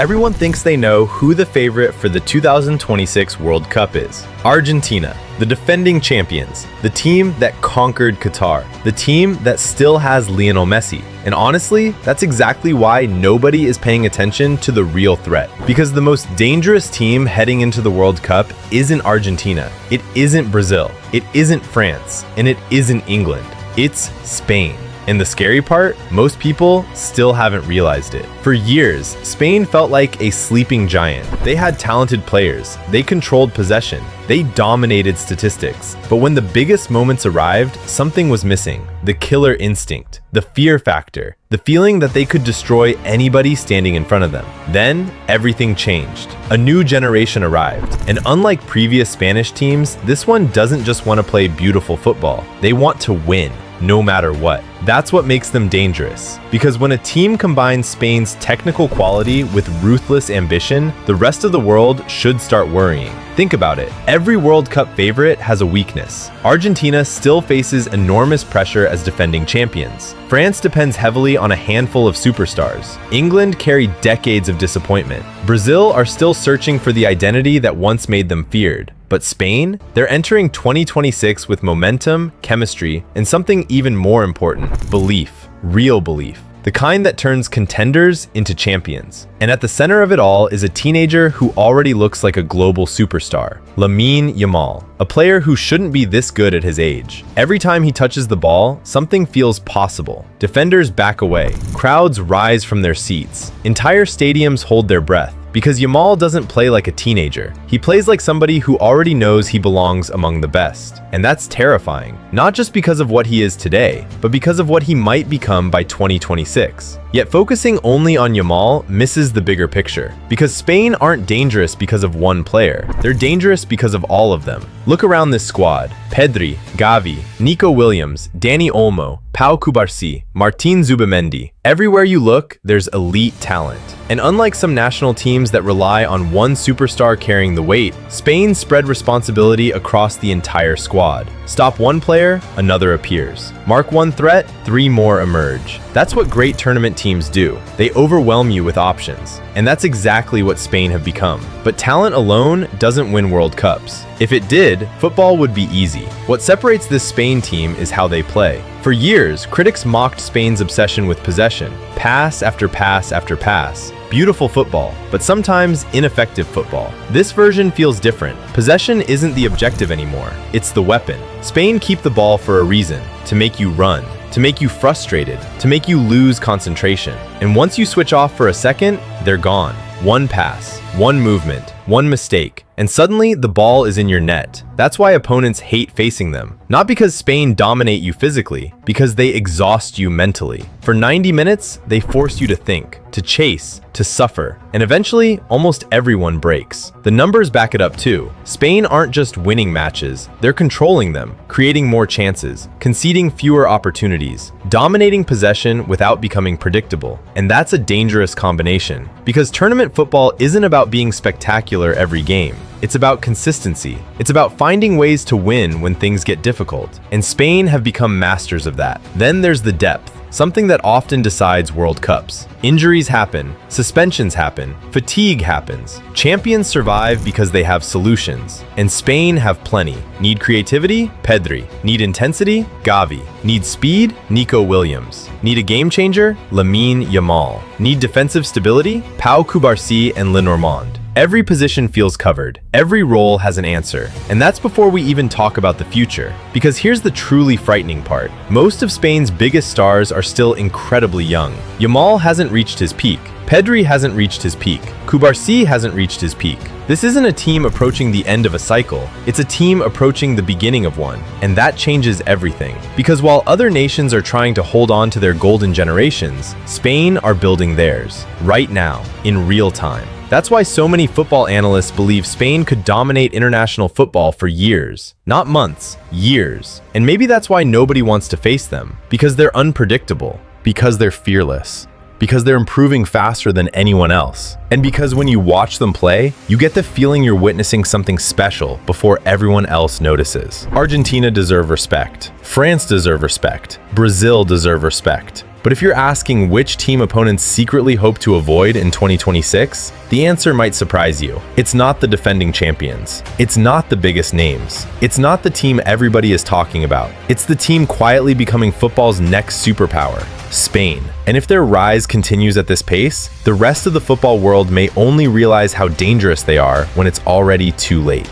Everyone thinks they know who the favorite for the 2026 World Cup is. Argentina, the defending champions, the team that conquered Qatar, the team that still has Lionel Messi. And honestly, that's exactly why nobody is paying attention to the real threat. Because the most dangerous team heading into the World Cup isn't Argentina, it isn't Brazil, it isn't France, and it isn't England. It's Spain. And the scary part, most people still haven't realized it. For years, Spain felt like a sleeping giant. They had talented players, they controlled possession, they dominated statistics. But when the biggest moments arrived, something was missing. The killer instinct, the fear factor, the feeling that they could destroy anybody standing in front of them. Then, everything changed. A new generation arrived. And unlike previous Spanish teams, this one doesn't just want to play beautiful football. They want to win, no matter what. That's what makes them dangerous. Because when a team combines Spain's technical quality with ruthless ambition, the rest of the world should start worrying. Think about it. Every World Cup favorite has a weakness. Argentina still faces enormous pressure as defending champions. France depends heavily on a handful of superstars. England carry decades of disappointment. Brazil are still searching for the identity that once made them feared. But Spain? They're entering 2026 with momentum, chemistry, and something even more important, belief. Real belief. The kind that turns contenders into champions. And at the center of it all is a teenager who already looks like a global superstar, Lamine Yamal, a player who shouldn't be this good at his age. Every time he touches the ball, something feels possible. Defenders back away, crowds rise from their seats, entire stadiums hold their breath. Because Yamal doesn't play like a teenager. He plays like somebody who already knows he belongs among the best. And that's terrifying, not just because of what he is today, but because of what he might become by 2026. Yet focusing only on Yamal misses the bigger picture. Because Spain aren't dangerous because of one player. They're dangerous because of all of them. Look around this squad. Pedri, Gavi, Nico Williams, Dani Olmo, Pau Cubarsí, Martín Zubimendi. Everywhere you look, there's elite talent. And unlike some national teams that rely on one superstar carrying the weight, Spain spread responsibility across the entire squad. Stop one player, another appears. Mark one threat, three more emerge. That's what great tournament teams do. They overwhelm you with options. And that's exactly what Spain have become. But talent alone doesn't win World Cups. If it did, football would be easy. What separates this Spain team is how they play. For years, critics mocked Spain's obsession with possession, pass after pass after pass. Beautiful football, but sometimes ineffective football. This version feels different. Possession isn't the objective anymore, it's the weapon. Spain keep the ball for a reason, to make you run, to make you frustrated, to make you lose concentration. And once you switch off for a second, they're gone. One pass, one movement, one mistake, and suddenly the ball is in your net. That's why opponents hate facing them. Not because Spain dominate you physically, because they exhaust you mentally. For 90 minutes, they force you to think, to chase, to suffer, and eventually, almost everyone breaks. The numbers back it up too. Spain aren't just winning matches, they're controlling them, creating more chances, conceding fewer opportunities, dominating possession without becoming predictable. And that's a dangerous combination, because tournament football isn't about being spectacular every game. It's about consistency. It's about finding ways to win when things get difficult. And Spain have become masters of that. Then there's the depth, something that often decides World Cups. Injuries happen, suspensions happen, fatigue happens. Champions survive because they have solutions. And Spain have plenty. Need creativity? Pedri. Need intensity? Gavi. Need speed? Nico Williams. Need a game changer? Lamine Yamal. Need defensive stability? Pau Cubarsí and Lenormand. Every position feels covered. Every role has an answer. And that's before we even talk about the future. Because here's the truly frightening part. Most of Spain's biggest stars are still incredibly young. Yamal hasn't reached his peak. Pedri hasn't reached his peak. Cubarsí hasn't reached his peak. This isn't a team approaching the end of a cycle. It's a team approaching the beginning of one. And that changes everything. Because while other nations are trying to hold on to their golden generations, Spain are building theirs. Right now, in real time. That's why so many football analysts believe Spain could dominate international football for years. Not months, years. And maybe that's why nobody wants to face them. Because they're unpredictable. Because they're fearless. Because they're improving faster than anyone else. And because when you watch them play, you get the feeling you're witnessing something special before everyone else notices. Argentina deserve respect. France deserve respect. Brazil deserve respect. But if you're asking which team opponents secretly hope to avoid in 2026, the answer might surprise you. It's not the defending champions. It's not the biggest names. It's not the team everybody is talking about. It's the team quietly becoming football's next superpower, Spain. And if their rise continues at this pace, the rest of the football world may only realize how dangerous they are when it's already too late.